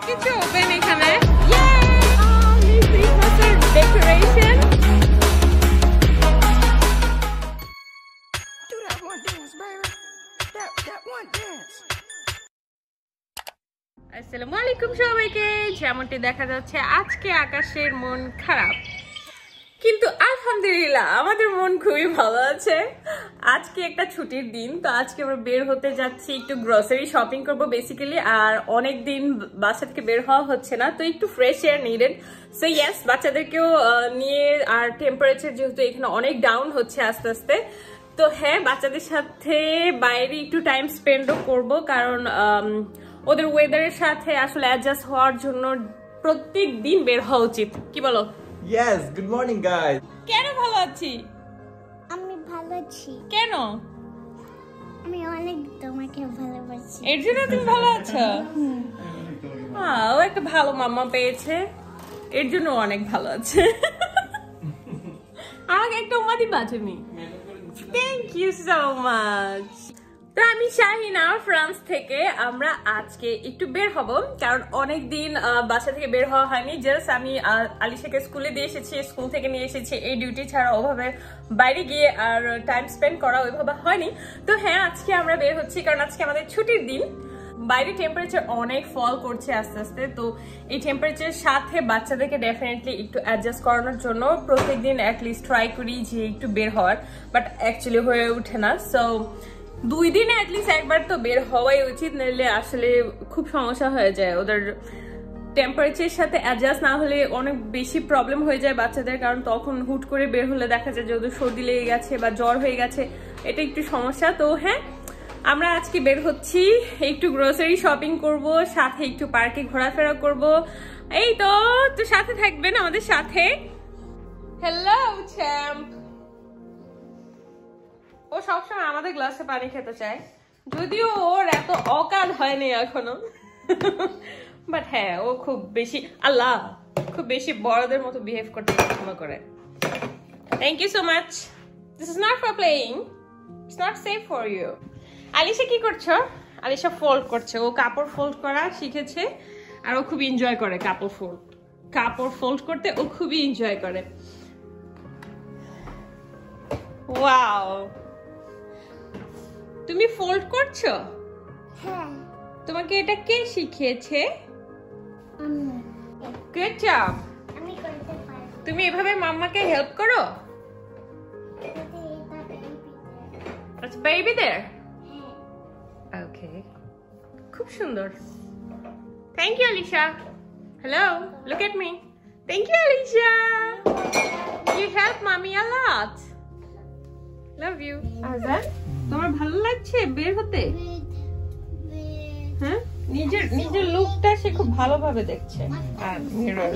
সবকিছু ওপেন এখানে। ক্রিসমাসের ডেকোরেশন। আসসালামু আলাইকুম সবাইকে। যেমনটি দেখা যাচ্ছে আজকে আকাশের মন খারাপ, কিন্তু আলহামদুলিল্লাহ আমাদের মন খুবই ভালো আছে। আজকে একটা ছুটির দিন, তো আজকে আমরা বের হতে যাচ্ছি, একটু গ্রোসারি শপিং করব বেসিক্যালি। আর অনেক দিন বাসা থেকে বের হওয়া হচ্ছে না, তো একটু fresh air needed. So yes, বাচ্চাদেরকেও নিয়ে, আর টেম্পারেচার যেহেতু এখানে অনেক ডাউন হচ্ছে আস্তে আস্তে, তো হ্যাঁ বাচ্চাদের সাথে বাইরে একটু টাইম স্পেন্ডও করব, কারণ ওদের ওয়েদারের সাথে আসলে অ্যাডজাস্ট হওয়ার জন্য প্রত্যেক দিন বের হওয়া উচিত। কি বলো? Yes, good morning guys. কেন ভালো আছি? আমি ভালো আছি। কেন? আমি অনেক তোমাকে ভালোবাসি। এর জন্য তুমি ভালো আছো? ও একটা ভালো মাম্মা পেয়েছে, এর জন্য অনেক ভালো আছে। আমাকে একটা উম্মা দিবা তুমি? Thank you so much. তো আমি শাহিনা ফ্রান্স থেকে। আমরা আজকে একটু বের হব, কারণ অনেকদিন বাসা থেকে বের হওয়া হয়নি। জাস্ট আমি আলিশাকে স্কুলে দিয়ে এসেছি, স্কুল থেকে নিয়ে এসেছি, এই ডিউটি ছাড়া ওভাবে বাইরে গিয়ে আর টাইম স্পেন্ড করা ওইভাবে হয়নি। তো হ্যাঁ আজকে আমরা বের হচ্ছি, কারণ আজকে আমাদের ছুটির দিন। বাইরে টেম্পারেচার অনেক ফল করছে আস্তে আস্তে, তো এই টেম্পারেচারের সাথে বাচ্চাদেরকে ডেফিনেটলি একটু অ্যাডজাস্ট করানোর জন্য প্রত্যেকদিন অ্যাটলিস্ট ট্রাই করি যে একটু বের হওয়ার, বাট অ্যাকচুয়ালি হয়ে ওঠে না। সো 2 দিনে অ্যাটলিস্ট একবার তো বের হওয়াই উচিত, নইলে আসলে খুব সমস্যা হয়ে যায়। ওদের টেম্পারেচারের সাথে অ্যাডজাস্ট না হলে অনেক বেশি প্রবলেম হয়ে যায় বাচ্চাদের, কারণ তখন হুট করে বের হলে দেখা যায় যে ওদের সর্দি লেগে গেছে বা জ্বর হয়ে গেছে, এটা একটু সমস্যা। তো হ্যাঁ আমরা আজকে বের হচ্ছি, একটু গ্রোসারি শপিং করব, সাথে একটু পার্কে ঘোরাফেরা করব। এই তো সাথে থাকবেন আমাদের সাথে। Hello champ. ও সবসময় আমাদের গ্লাসে পানি খেতে চায়, যদিও ওর এত অকাল হয়নি এখনো। বাট হ্যাঁ ও খুব বেশি খুব বেশি বড়দের মতো বিহেভ করতে পছন্দ করে। Thank you so much. This is not for playing, it's not safe for you. Alisha কি করছো? আলিশা ফোল্ড করছে, ও কাপড় ফোল্ড করা শিখেছে, আর ও খুব এনজয় করে কাপড় ফোল্ড করতে, ও খুবই এনজয় করে। ওয়াও, তুমি ফোল্ড করছো? হ্যাঁ। তোমাকে এটা কে শিখিয়েছে? আমি। Good job. আমি করতে পারি। তুমি এভাবে মাম্মাকে হেল্প করো? আচ্ছা বেবিদের? হ্যাঁ। ওকে, খুব সুন্দর। Thank you Alisha. Hello, look at me. Thank you Alisha, you help mummy a lot. Love you. আজান, তোমার ভালো লাগছে বের হতে? হ্যাঁ, নিজের লুকটা সে খুব ভালোভাবে দেখছে। আর মিরর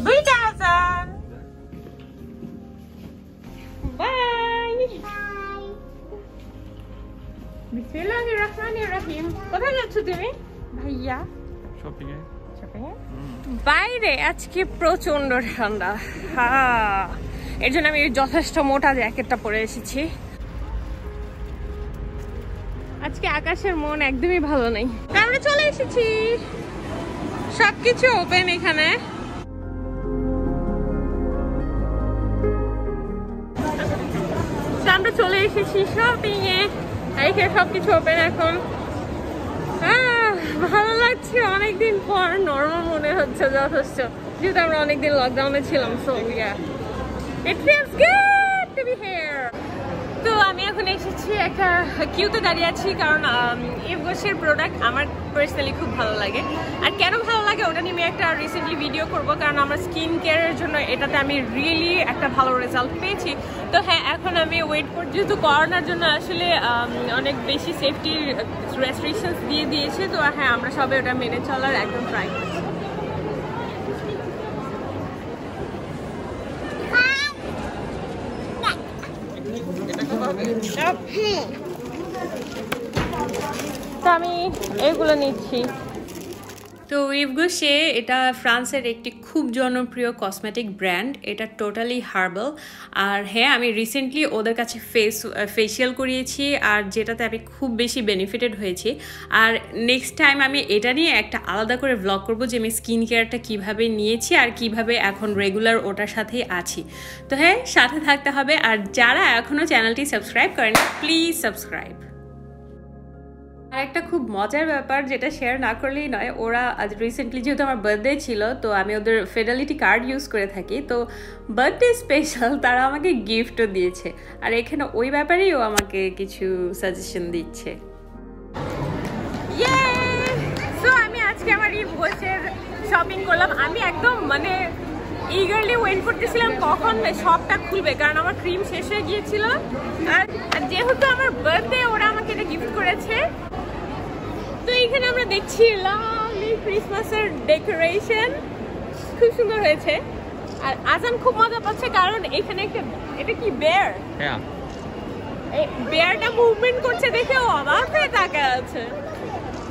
দুইটা আজান। বাই। বিসমিল্লাহির রহমানির রহিম। কোথায় যাচ্ছ তুমি ভাইয়া? Shopping এ? বাইরে আজকে প্রচন্ড ঠান্ডা, এর জন্য আমি যথেষ্ট মোটা জ্যাকেটটা পরে এসেছি। আজকে আকাশের মন একদমই ভালো নেই। আমরা চলে এসেছি, সবকিছু ওপেন এখানে। আমরা চলে এসেছি শপিং এ, এখানে সবকিছু ওপেন এখন। ভালো লাগছে, অনেকদিন পর নরমাল মনে হচ্ছে যথেষ্ট, যেহেতু আমরা অনেকদিন লকডাউনে ছিলাম। So yeah, it feels good to be here. তো আমি এখন এসেছি একটা কিউতে দাঁড়িয়ে আছি, কারণ ইভগোশের প্রোডাক্ট আমার পার্সোনালি খুব ভালো লাগে। আর কেন ভালো লাগে ওটা নিয়ে আমি একটা রিসেন্টলি ভিডিও করব, কারণ আমার স্কিন কেয়ারের জন্য এটাতে আমি রিয়েলি একটা ভালো রেজাল্ট পেয়েছি। তো হ্যাঁ এখন আমি ওয়েট করি, যেহেতু করোনার জন্য আসলে অনেক বেশি সেফটি রেস্ট্রিকশনস দিয়ে দিয়েছে। তো হ্যাঁ আমরা সবাই ওটা মেনে চলার একদম ট্রাই করছি। তো আমি এইগুলো নিচ্ছি। তো উইভ গুশে এটা ফ্রান্সের একটি খুব জনপ্রিয় কসমেটিক ব্র্যান্ড, এটা টোটালি হার্বাল। আর হ্যাঁ, আমি রিসেন্টলি ওদের কাছে ফেসিয়াল করিয়েছি, আর যেটাতে আমি খুব বেশি বেনিফিটেড হয়েছি। আর নেক্সট টাইম আমি এটা নিয়ে একটা আলাদা করে ব্লগ করব যে আমি স্কিন কেয়ারটা কীভাবে নিয়েছি আর কিভাবে এখন রেগুলার ওটার সাথেই আছি। তো হ্যাঁ, সাথে থাকতে হবে। আর যারা এখনও চ্যানেলটি সাবস্ক্রাইব করেন, প্লিজ সাবস্ক্রাইব। আর একটা খুব মজার ব্যাপার যেটা শেয়ার না করলেই নয়, ওরা আজ রিসেন্টলি যেহেতু আমার বার্থডে ছিল, তো আমি ওদের ফিডেলিটি কার্ড ইউজ করে থাকি, তো বার্থডে স্পেশাল তারা আমাকে গিফটও দিয়েছে। আর এখানে ওই ব্যাপারেই ও আমাকে কিছু সাজেশন দিচ্ছে। সো আমি আজকে আমার এই বছর শপিং করলাম। আমি একদম মানে ইগারলি ওয়েট করতেছিলাম কখন শপটা খুলবে, কারণ আমার ক্রিম শেষ হয়ে গিয়েছিল। আর যেহেতু আমার বার্থডে, ওরা আমাকে এটা গিফট করেছে। তো এইখানে আমরা দেখছি লাভলি ক্রিসমাসের ডেকোরেশন, খুব সুন্দর হয়েছে। আর আজান খুব মজা পাচ্ছে, কারণ এখানে একটা, এটা কি বেয়ার, এই বেয়ারটা মুভমেন্ট করছে দেখে ও অবাক হয়ে তাকায় আছে।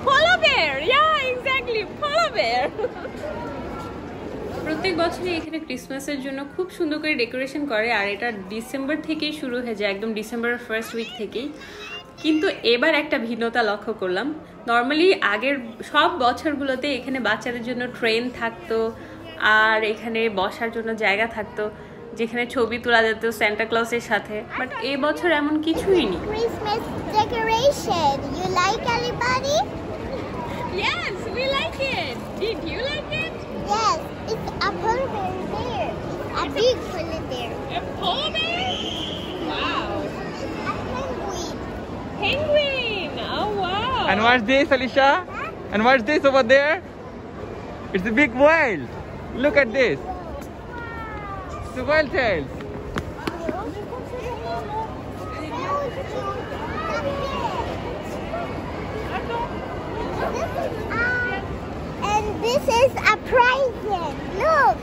পোলা বেয়ার, ইয়া এক্স্যাক্টলি পোলা বেয়ার। প্রত্যেক বছরই এখানে ক্রিসমাসের জন্য খুব সুন্দর করে ডেকোরেশন করে, আর এটা ডিসেম্বর থেকেই শুরু হয়ে যায়, একদম ডিসেম্বরের ফার্স্ট উইক থেকেই। কিন্তু এবার একটা ভিন্নতা লক্ষ্য করলাম। নর্মালি আগের সব বছরগুলোতে এখানে বাচ্চাদের জন্য ট্রেন থাকতো, আর এখানে বসার জন্য জায়গা থাকতো যেখানে ছবি তোলা যেত সান্টা ক্লজের সাথে, বাট এই বছর এমন কিছুই নেই। Christmas decoration. You like everybody? Yes, we like it. Did you like it? Yes. It's a polar bear there. A big polar bear. A polar bear? Wow. A penguin. Penguin. Oh wow. And what's this, Alicia? And what's this over there? It's a big whale. Look at this. It's the whale tails. And this is a present. Look.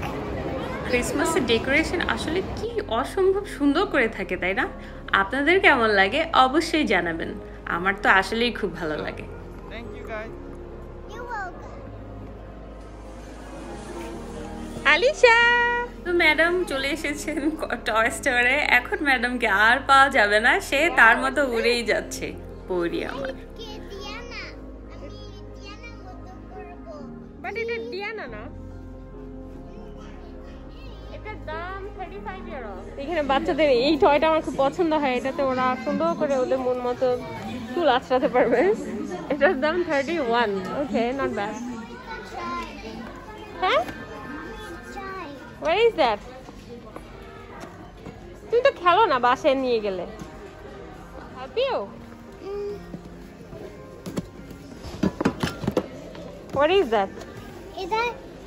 ক্রিসমাসের decoration আসলে কি অসম্ভব সুন্দর করে থাকে, তাই না? আপনাদের কেমন লাগে অবশ্যই জানাবেন। আমার তো আসলেই খুব ভালো লাগে। Thank you, guys. You're welcome. Alisha, তো ম্যাডাম চলে এসেছেন টয় স্টোরে। এখন ম্যাডামকে আর পাওয়া যাবে না, সে তার মতো উড়েই যাচ্ছে। পরি আমার, বাট এটা ডিয়ানা না, এটার দাম 35 ইউরো। এখানে বাচ্চাদের এই টয়টা আমার খুব পছন্দ হয়, এটাতে ওরা সুন্দর করে ওদের মন মতো চুল আঁচড়াতে পারবে। এটার দাম 31। ওকে, নট ব্যাড। হ্যাঁ, where is that? তুমি তো খেলো না বাসায় নিয়ে গেলে। Help you? What is that?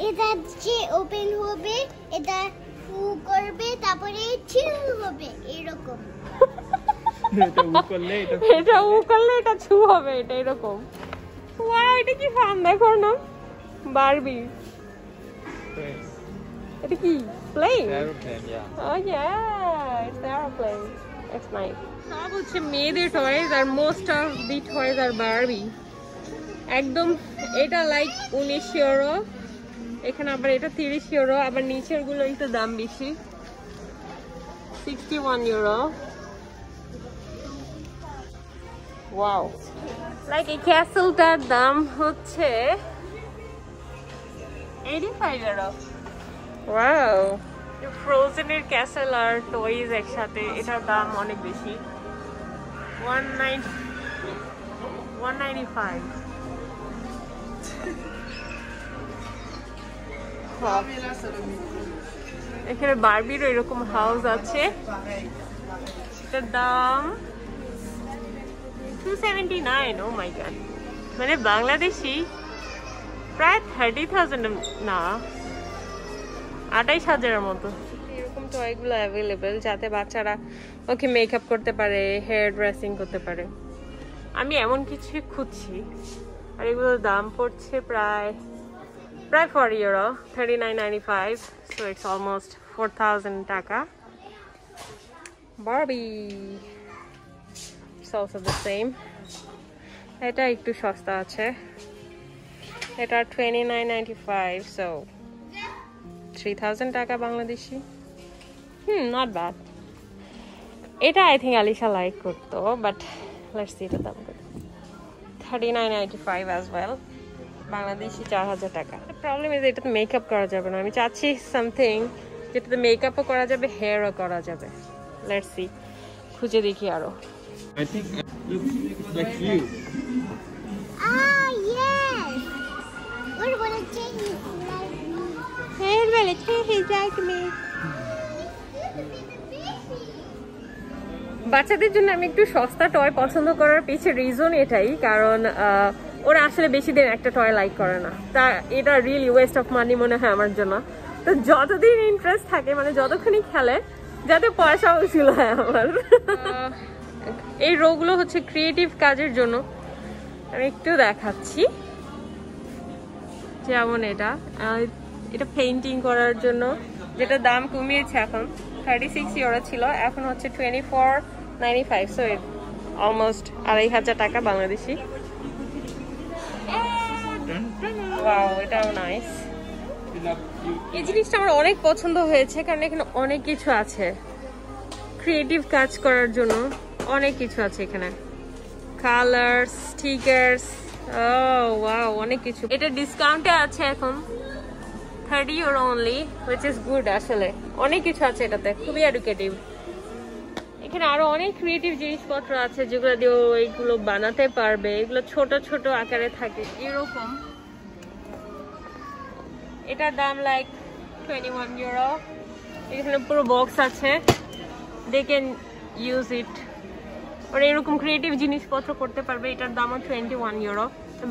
এটা যে ওপেন হবে, এটা ফু করবে, তারপরে চিল হবে এরকম। এটা উ করলে এটা ছু হবে, এটা এরকম। ওয়াও, এটা কি ফান দেখো না, বারবি। এটা কি plane? Aeroplane, yeah. Oh yeah, it's aeroplane. It's nice. সব হচ্ছে মেয়েদের টয়েস, আর most of the toys are Barbie. একদম এটা লাইক 19 ইউরো, এখানে আবার এটা 30 ইউরো, আবার নিচের গুলো একটু দাম বেশি, 61 ইউরো। ওয়াও, লাইক এই ক্যাসেলটার দাম হচ্ছে 85 ইউরো। ওয়াও, ফ্রোজেনের ক্যাসেল আর টয়েস একসাথে, এটার দাম অনেক বেশি, 195। এখানে বারবির এরকম হাউস আছে, এটার দাম 279। ও মাই গড, মানে বাংলাদেশি প্রায় 30,000 না 28,000-এর মতো। এরকম টয়গুলো অ্যাভেলেবেল যাতে বাচ্চারা ওকে মেকআপ করতে পারে, হেয়ার ড্রেসিং করতে পারে। আমি এমন কিছু খুঁজছি, আর এগুলোর দাম পড়ছে প্রায় 40 ইউরো, 39.95, so it's almost 4,000 টাকা। Barbie, it's also the same. এটা একটু সস্তা আছে। এটা 29.95, so 3000 টাকা বাংলাদেশি। Not bad. এটা আই থিঙ্ক আলিশা লাইক করতো, বাট লেটস সি এটা দাম কত। 39.95 অ্যাজ ওয়েল, বাংলাদেশি 4000 টাকা। প্রবলেম ইজ এটাতে মেকআপ করা যাবে না। আমি চাচ্ছি সামথিং যেটাতে মেকআপও করা যাবে, হেয়ারও করা যাবে। লেটস সি, খুঁজে দেখি আরো। I think it looks like you. Ah, yes. What will it change like me? Hey, well, it changes like me. বাচ্চাদের জন্য আমি একটু সস্তা টয় পছন্দ করার পিছনে রিজন এটাই, কারণ ওরা আসলে বেশি দিন একটা টয় লাইক করে না। তা এটা রিয়েলি ওয়েস্ট অফ মানি মনে হয় আমার জন্য। তো যতদিন ইন্টারেস্ট থাকে, মানে যতক্ষণই খেলে, যাতে পয়সা উসুল হয় আমার। এই রোগুলো হচ্ছে ক্রিয়েটিভ কাজের জন্য। আমি একটু দেখাচ্ছি, যেমন এটা পেইন্টিং করার জন্য, যেটা দাম কমিয়েছে এখন। 36 ইউরো ছিল, এখন হচ্ছে 24.95, সো অলমোস্ট 2500 টাকা বাংলাদেশি। ওয়াও, এটাও নাইস। এই জিনিসটা আমার অনেক পছন্দ হয়েছে, কারণ এখানে অনেক কিছু আছে ক্রিয়েটিভ কাজ করার জন্য। অনেক কিছু আছে এখানে, কালার্স, স্টিকার্স, ওয়াও, অনেক কিছু। এটা ডিসকাউন্টে আছে এখন, 30 euro only, which is good. আসলে অনেক কিছু আছে এটাতে, খুবই এডুকেটিভ। এখানে আরো অনেক ক্রিয়েটিভ জিনিসপত্র আছে যেগুলো দিয়ে এইগুলো বানাতে পারবে। এগুলো ছোট ছোট আকারে থাকে এরকম। এটার দাম লাইক 21 ইউরো। এখানে পুরো বক্স আছে, দে ক্যান ইউজ ইট। ওরা এরকম ক্রিয়েটিভ জিনিসপত্র করতে পারবে। এটার দামও 21 ইউরো,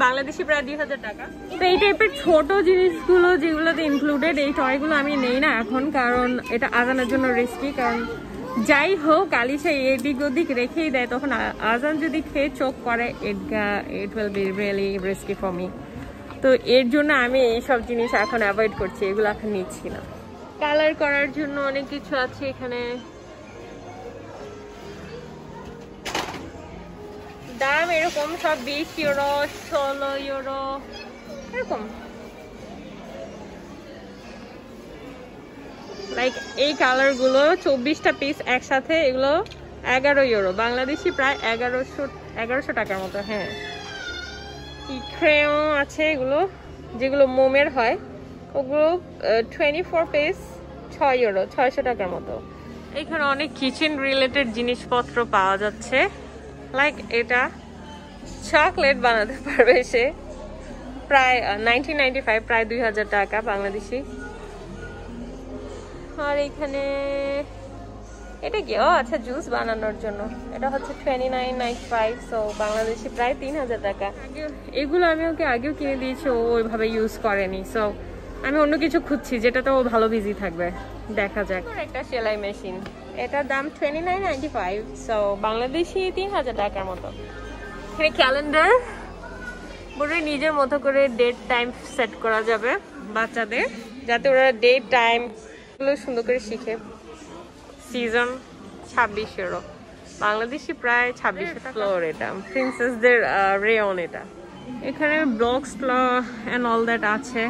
বাংলাদেশি প্রায় 2000 টাকা। তো এই টাইপের ছোট জিনিসগুলো যেগুলোতে ইনক্লুডেড, এই টয়গুলো আমি নেই না এখন, কারণ এটা আজানের জন্য রিস্কি। কারণ যাই হোক, আলিশা এদিক ওদিক রেখেই দেয়, তখন আজান যদি খেয়ে চোখ করে, it will be really risky for me. তো এর জন্য আমি এইসব জিনিস এখন অ্যাভয়েড করছি, এগুলো এখন নিচ্ছি না। কালার করার জন্য অনেক কিছু আছে এখানে। দাম এরকম সব 20 ইউরো, 16 ইউরো এরকম। লাইক এই কালার গুলো 24টা পিস একসাথে, এগুলো 11 ইউরো, বাংলাদেশি প্রায় 1100 টাকার মতো। হ্যাঁ, ক্রেয়ন আছে এগুলো, যেগুলো মোমের হয়, ওগুলো 24 পিস 6 ইউরো, 600 টাকার মতো। এখানে অনেক কিচেন রিলেটেড জিনিসপত্র পাওয়া যাচ্ছে। লাইক এটা চকলেট বানাতে পারবে সে, প্রায় 1995, প্রায় 2000 টাকা বাংলাদেশি। আর এখানে এটা কি, আচ্ছা, জুস বানানোর জন্য। এটা হচ্ছে 29.95, সো বাংলাদেশি প্রায় 3000 টাকা। এগুলো আমি ওকে আগেও কিনে দিয়েছি, ও ওইভাবে ইউজ করেনি। সো আমি অন্য কিছু খুঁজছি যেটাতে ও ভালো বিজি থাকবে। দেখা যাক। একটা সেলাই মেশিন, এটার দাম 29.95, সো বাংলাদেশি 3000 টাকার মতো। এখানে ক্যালেন্ডার, বোর্ডে নিজের মতো করে ডেট টাইম সেট করা যাবে বাচ্চাদের, যাতে ওরা ডেট টাইম গুলো সুন্দর করে শিখে। সিজন 26 ইউরো, বাংলাদেশি প্রায় 26 টাকা। ফ্লোর, এটা প্রিন্সেসদের রেয়ন। এটা এখানে ব্লকস এন্ড অল দ্যাট আছে।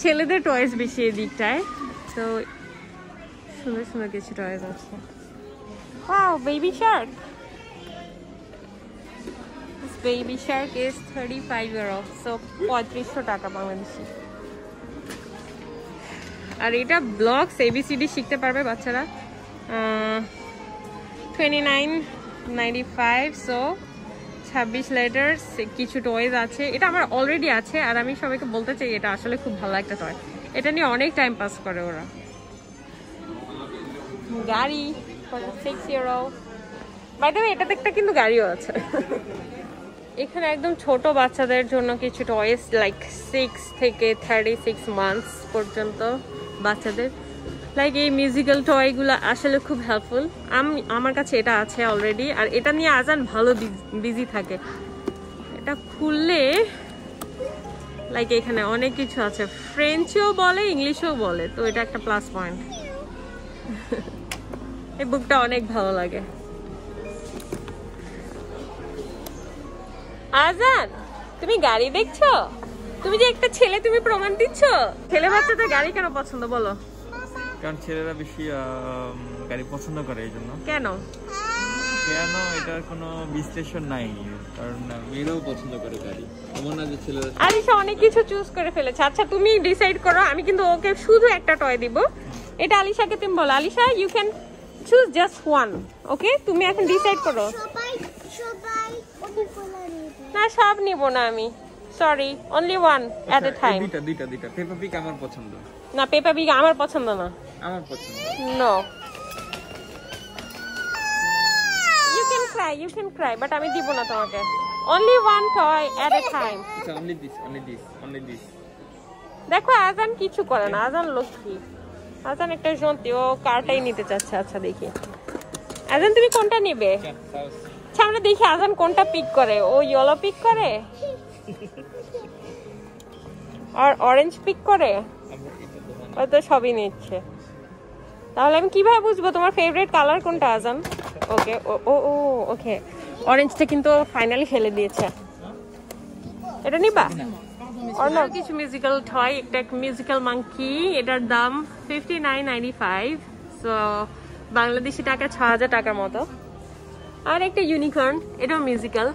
ছেলেদের টয়েস বেশি এই দিকটায়, তো সুন্দর সুন্দর কিছু টয়েস আছে। Wow, baby Shark. Baby Shark is 35 euro, so 3500 টাকা বাংলাদেশি। আর এটা ব্লকস ABCD শিখতে পারবে বাচ্চারা, 29.95, সো 26 লেটার্স। কিছু টয়েস আছে, এটা আমার অলরেডি আছে, আর আমি সবাইকে বলতে চাই এটা আসলে খুব ভালো একটা টয়। এটা নিয়ে অনেক টাইম পাস করে ওরা। গাড়ি 6 ইউরো, বাই দ্য ওয়ে এটাতে একটা কিন্তু গাড়িও আছে। এখানে একদম ছোট বাচ্চাদের জন্য কিছু টয়েস, লাইক 6 থেকে 36 মান্থস পর্যন্ত বাচ্চাদের। লাইক এই মিউজিক্যাল টয়গুলো আসলে খুব হেল্পফুল। আমার কাছে এটা আছে অলরেডি, আর এটা নিয়ে আজান ভালো বিজি থাকে। এটা খুললে লাইক এখানে অনেক কিছু আছে, ফ্রেঞ্চও বলে, ইংলিশও বলে, তো এটা একটা প্লাস পয়েন্ট। এই বুকটা অনেক ভালো লাগে। আজান, তুমি গাড়ি দেখছো? তুমি যে একটা ছেলে, তুমি প্রমাণ দিচ্ছ? ছেলে বাচ্চাদের গাড়ি কেন পছন্দ বলো? কারণ ছেলেরা বেশি গাড়ি পছন্দ করে এই জন্য। কেন? কেন এটার কোনো বিশ্লেষণ নাই, কারণ মেয়েরাও পছন্দ করে গাড়ি, এমন না যে ছেলেরা। আলিশা অনেক কিছু চুজ করে ফেলেছে। আচ্ছা তুমি ডিসাইড করো, আমি কিন্তু ওকে শুধু একটা টয় দিব। এটা আলিশাকে তুমি বলো। Alisha you can choose just one. Okay, তুমি এখন ডিসাইড করো। না সব নিব না আমি, sorry, only one at a time. দুইটা পেপা পিগ আমার পছন্দ না, পেপা পিগ আমার পছন্দ না। আমার পছন্দ। No, you can cry but আমি দিব না তোমাকে। only one toy at a time. only this. দেখো আজান কিছু করে না, আজান লক্ষ্মী। আজান একটা জন্তি, ও কারটাই নিতে চাচ্ছে। আচ্ছা দেখি আজান তুমি কোনটা নেবে? আচ্ছা আমরা দেখি আজান কোনটা পিক করে। ও ইয়েলো পিক করে আর অরেঞ্জ পিক করে, ও তো সবই নিচ্ছে। তাহলে আমি কিভাবে বুঝবো তোমার ফেভারিট কালার কোনটা আজান? ওকে ওকে, অরেঞ্জটা কিন্তু ফাইনালি ফেলে দিয়েছে। এটা নিবা? অন্য কিছু মিউজিক্যাল টয়, একটা মিউজিক্যাল মাঙ্কি, এটার দাম 59.95, সো বাংলাদেশি টাকা 6000 টাকার মতো। আর একটা ইউনিকর্ন, এটাও মিউজিক্যাল।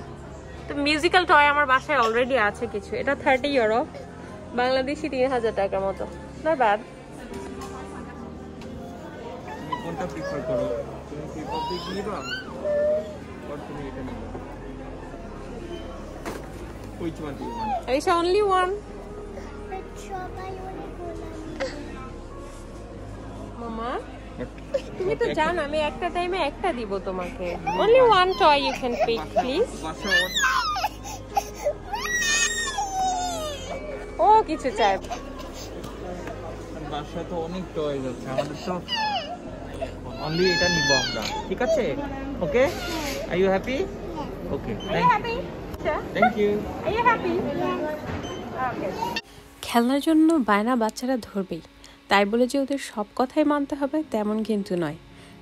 তো মিউজিক্যাল টয় আমার বাসায় অলরেডি আছে কিছু। এটা 30 ইউরো, বাংলাদেশি 3000 টাকার মতো। Not bad. কোনটা প্রিফার করো? তুমি কি কপি নিবা আর তুমি এটা নিবা? Which one do you want? It's only one. মামা তুমি তো জানো আমি একটা টাইমে একটা দিব তোমাকে। Only one toy you can pick please. ও কিছু চাই। বাসায় তো অনেক টয় আছে, আমাদের তো only এটা নিব আমরা, ঠিক আছে? ওকে, are you happy? Okay, thank you. Are you happy? Okay. খেলনার জন্য বায়না বাচ্চারা ধরবেই, তাই বলে যে ওদের সব কথাই মানতে হবে তেমন কিন্তু নয়।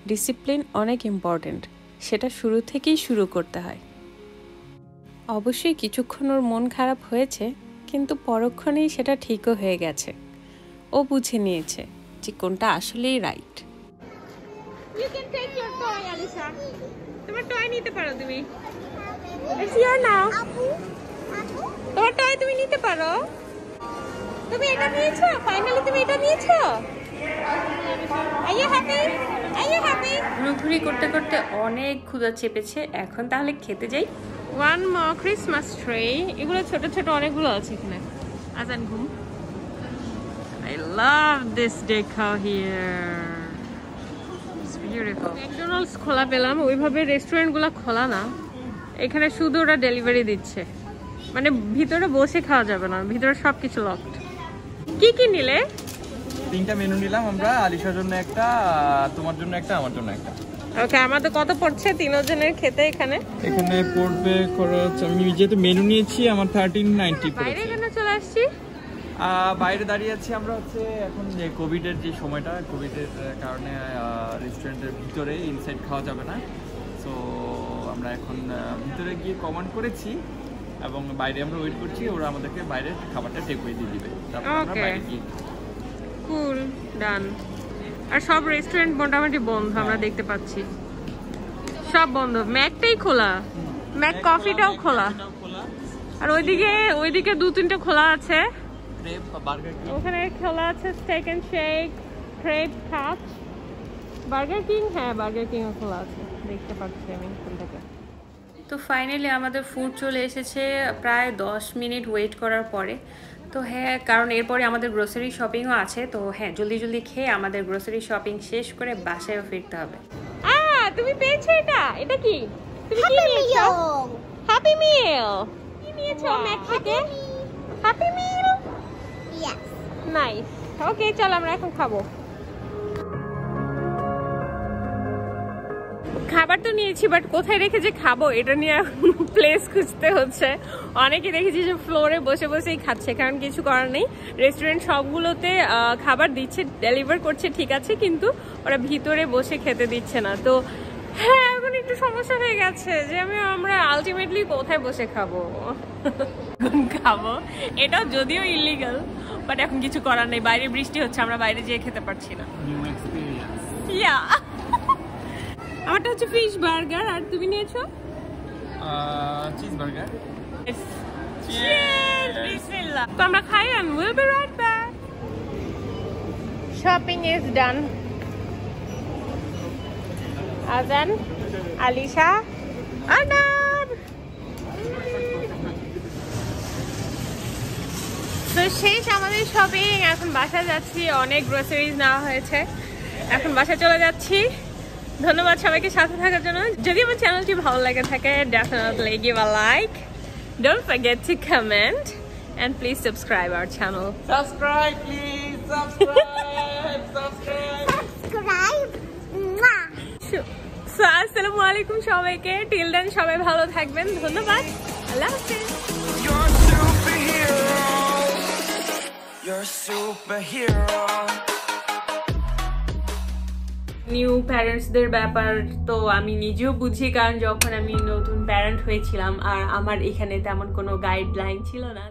ডিসিপ্লিন অনেক ইম্পর্টেন্ট, সেটা শুরু থেকেই শুরু করতে হয়। অবশ্যই কিছুক্ষণ ওর মন খারাপ হয়েছে, কিন্তু পরক্ষণেই সেটা ঠিকও হয়ে গেছে। ও বুঝে নিয়েছে যে কোনটা আসলেই right. You can take your toy, Alisha. তোমার টয় নিতে পারো তুমি। It's your now. তোমার টয় তুমি নিতে পারো। তুমি এটা নিয়েছো? ফাইনালি তুমি এটা নিয়েছো? Are you happy? Are you happy? ঘুরঘুরি করতে করতে অনেক ক্ষুধা চেপেছে, এখন তাহলে খেতে যাই। One more Christmas tree. এগুলো ছোট ছোট অনেকগুলো আছে এখানে। আজান ঘুম। I love this decor here. It's beautiful. McDonald's খোলা পেলাম, ওইভাবে রেস্টুরেন্টগুলো খোলা না। এখানে শুধু ওরা ডেলিভারি দিচ্ছে, মানে ভিতরে বসে খাওয়া যাবে না, ভিতরে সবকিছু লকড। কি কি নিলে? 3টা মেনু নিলাম আমরা, আলিশার জন্য একটা, তোমার জন্য একটা, আমার জন্য একটা। ওকে, আমাদের কত পড়ছে 3 জনের খেতে? এখানে পড়বে খরচ, আমি যেহেতু মেনু নিয়েছি আমার 1390 পড়েছে। বাইরে কেন চলে আসছি? বাইরে দাঁড়িয়ে আছি আমরা, হচ্ছে এখন যে কোভিডের যে সময়টা, কোভিডের কারণে রেস্টুরেন্টের ভিতরে ইনসাইড খাওয়া যাবে না, সো আমরা এখন ভিতরে গিয়ে কমান্ড করেছি এবং বাইরে আমরা ওয়েট করছি, ওরা আমাদেরকে বাইরের খাবারটা টেকওয়ে দিয়ে দিবে, তারপর আমরা বাইরে গিয়ে। কুল, ডান। আর সব রেস্টুরেন্ট মোটামুটি বন্ধ, আমরা দেখতে পাচ্ছি সব বন্ধ। ম্যাকটাই খোলা, ম্যাক কফিটাও খোলা, আর ওইদিকে 2-3টা খোলা আছে। ওখানে খোলা আছে স্টেক এন্ড শেক, ক্রেপ কাচ, বার্গার কিং। হ্যাঁ, বার্গার কিংও খোলা আছে, দেখতে পাচ্ছি আমি এখান থেকে। তো ফাইনালি আমাদের ফুড চলে এসেছে প্রায় 10 মিনিট ওয়েট করার পরে। তো হ্যাঁ, কারণ এরপরে আমাদের গ্রোসারি শপিংও আছে, তো হ্যাঁ জলদি জলদি খেয়ে আমাদের গ্রোসারি শপিং শেষ করে বাসায়ও ফিরতে হবে। তুমি পেয়েছো এটা? এটা কি? তুমি কি নিয়েছো? হ্যাপি মিল। কি নিয়েছো ম্যাক থেকে? হ্যাপি মিল? Yes. নাইস। ওকে, চল আমরা এখন খাবো। খাবার তো নিয়েছি, বাট কোথায় রেখে যে খাবো এটা নিয়ে প্লেস খুঁজতে হচ্ছে। অনেকে দেখেছি যে ফ্লোরে বসে বসেই খাচ্ছে, কারণ কিছু করার নেই। রেস্টুরেন্ট সবগুলোতে খাবার দিচ্ছে, ডেলিভার করছে ঠিক আছে, কিন্তু ওরা ভিতরে বসে খেতে দিচ্ছে না। তো হ্যাঁ, এখন একটু সমস্যা হয়ে গেছে যে আমরা আলটিমেটলি কোথায় বসে খাবো এটাও যদিও ইলিগাল, বাট এখন কিছু করার নেই। বাইরে বৃষ্টি হচ্ছে, আমরা বাইরে যেয়ে খেতে পারছি না। আমারটা হচ্ছে ফিশ বার্গার, আর তুমি নিয়েছো চিজ বার্গার। তো আমরা খাই and we'll be right back. Shopping is done. Azan, Alisha, Arnab. তো শেষ আমাদের শপিং, এখন বাসায় যাচ্ছি। অনেক গ্রোসারিজ নেওয়া হয়েছে, এখন বাসায় চলে যাচ্ছি। ধন্যবাদ সবাইকে সাথে থাকার জন্য। যদি আমার চ্যানেলটি ভালো লাগে থাকে, definitely give a like. Don't forget to comment and please subscribe our channel. Subscribe, please. Subscribe. So, assalamu alaikum সবাইকে। Till then সবাই ভালো থাকবেন। ধন্যবাদ। আল্লাহ হাফেজ। You're a superhero. নিউ প্যারেন্টসদের ব্যাপার তো আমি নিজেও বুঝি, কারণ যখন আমি নতুন প্যারেন্ট হয়েছিলাম আর আমার এখানে তেমন কোনো গাইডলাইন ছিল না।